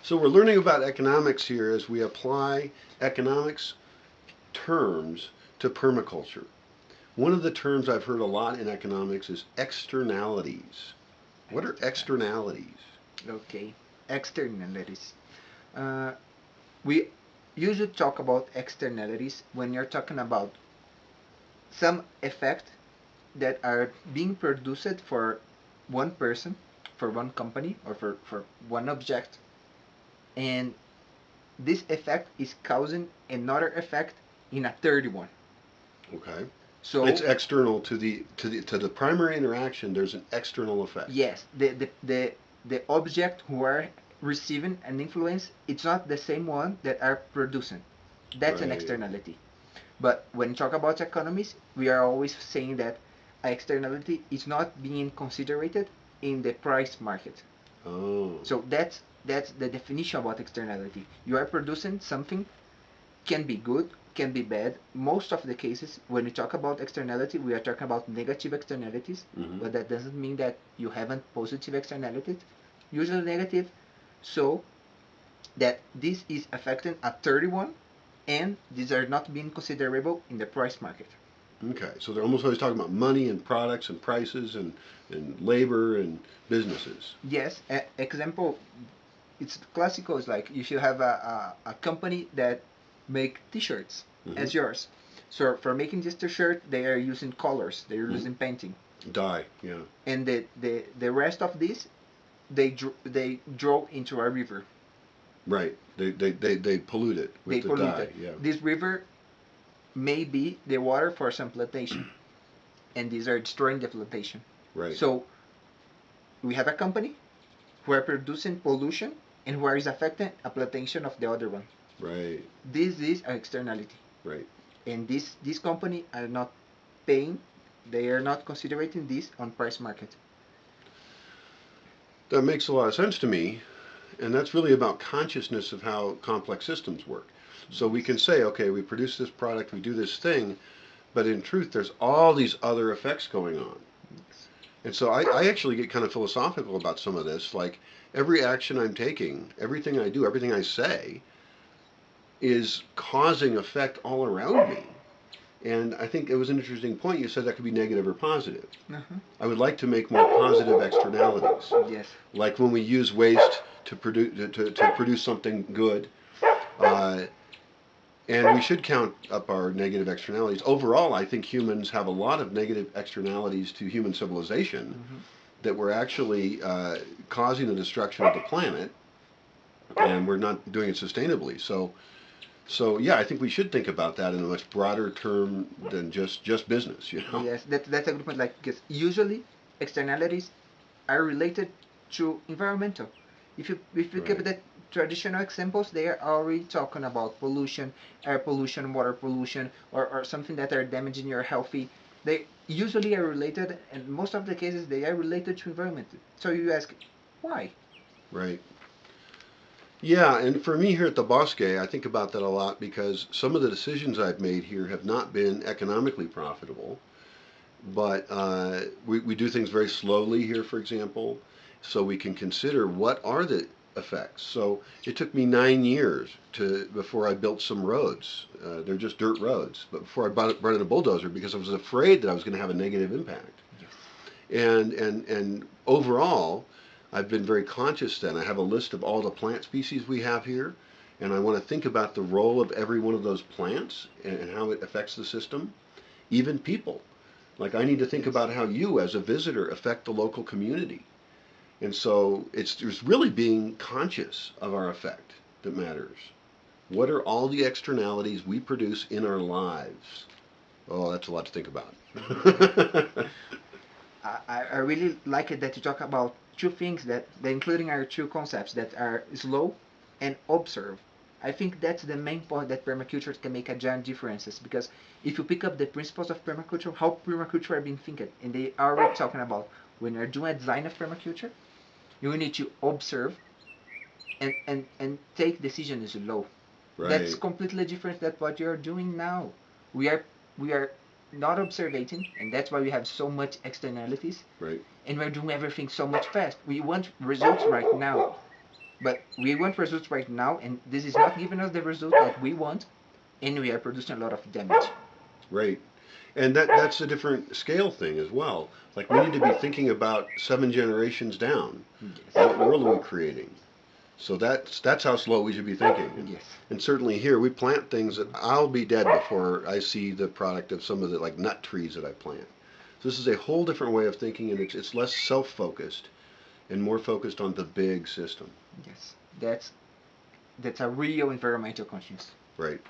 So we're learning about economics here as we apply economics terms to permaculture. One of the terms I've heard a lot in economics is externalities. What are Externalities. externalities? Okay. Externalities. Uh, we usually talk about externalities when you're talking about some effect that are being produced for one person, for one company, or for one object, and this effect is causing another effect in a third one. Okay. It's So external to the primary interaction. There's an external effect. yes, the object who are receiving an influence, it's not the same one that are producing. That's an Right. externality. But when we talk about economies, we are always saying that externality is not being considered in the price market. Oh. So that's the definition about externality. You are producing something, can be good, can be bad. Most of the cases, when we talk about externality, we are talking about negative externalities, Mm-hmm. but that doesn't mean that you haven't positive externalities, usually negative. So that this is affecting a 31, and these are not being considerable in the price market. Okay. So they're almost always talking about money and products and prices and labor and businesses. Yes, example, it's classical. It's like if you have a company that make t-shirts Mm-hmm. as yours. So for making this t-shirt, they are using colors, they're Mm-hmm. using painting, Die. Yeah. and the rest of this they draw into a river. Right. They pollute it They with the pollute dye. it. Yeah. This river may be the water for some plantation, and these are destroying the plantation. Right. So we have a company who are producing pollution and who is affecting a plantation of the other one. Right. This is an externality, Right. and this company are not paying. They are not considering this on price market. That makes a lot of sense to me. And that's really about consciousness of how complex systems work. So we can Yes. say, okay, we produce this product, we do this thing, but in truth, there's all these other effects going on. Yes. And so I actually get kind of philosophical about some of this. Like every action I'm taking, everything I do, everything I say is causing effect all around me. And I think it was an interesting point. You said that could be negative or positive. Uh-huh. I would like to make more positive externalities. Yes. Like when we use waste to produce something good, uh, and we should count up our negative externalities. Overall, I think humans have a lot of negative externalities to human civilization Mm-hmm. that we're actually causing the destruction of the planet, and we're not doing it sustainably. So yeah, I think we should think about that in a much broader term than just business. You know. Yes, that's a good point. Like, because usually externalities are related to environmental. If you keep Right. the traditional examples, they are already talking about pollution, air pollution, water pollution, or something that are damaging your healthy. They usually are related, and most of the cases they are related to environment. So you ask, why? Right. Yeah, and for me here at the Bosque, I think about that a lot because some of the decisions I've made here have not been economically profitable, but we do things very slowly here, for example, so we can consider what are the effects. So it took me 9 years to before I built some roads. They're just dirt roads, but before I brought in a bulldozer because I was afraid that I was going to have a negative impact. Yes. And overall, I've been very conscious then. I have a list of all the plant species we have here, and I want to think about the role of every one of those plants and how it affects the system, even people. Like I need to think Yes. about how you, as a visitor, affect the local community. And so it's really being conscious of our effect that matters. What are all the externalities we produce in our lives? Oh, that's a lot to think about. I really like it that you talk about two things that including our two concepts that are slow and observe. I think that's the main point that permaculture can make a giant differences because if you pick up the principles of permaculture, how permaculture are being thinking, and they are already talking about when you're doing a design of permaculture, you need to observe and take decisions slow. That's Right, completely different than what you're doing now. We are not observating, and that's why we have so much externalities, right. and we're doing everything so much fast. We want results right now. But we want results right now, and this is not giving us the result that we want, and we are producing a lot of damage. Right. And that's a different scale thing as well. Like we need to be thinking about 7 generations down. What Yes. world are we creating? So that's how slow we should be thinking. Yes. And certainly here we plant things that I'll be dead before I see the product of some of the like nut trees that I plant. So this is a whole different way of thinking, and it's less self-focused and more focused on the big system. Yes. That's a real environmental conscience. Right.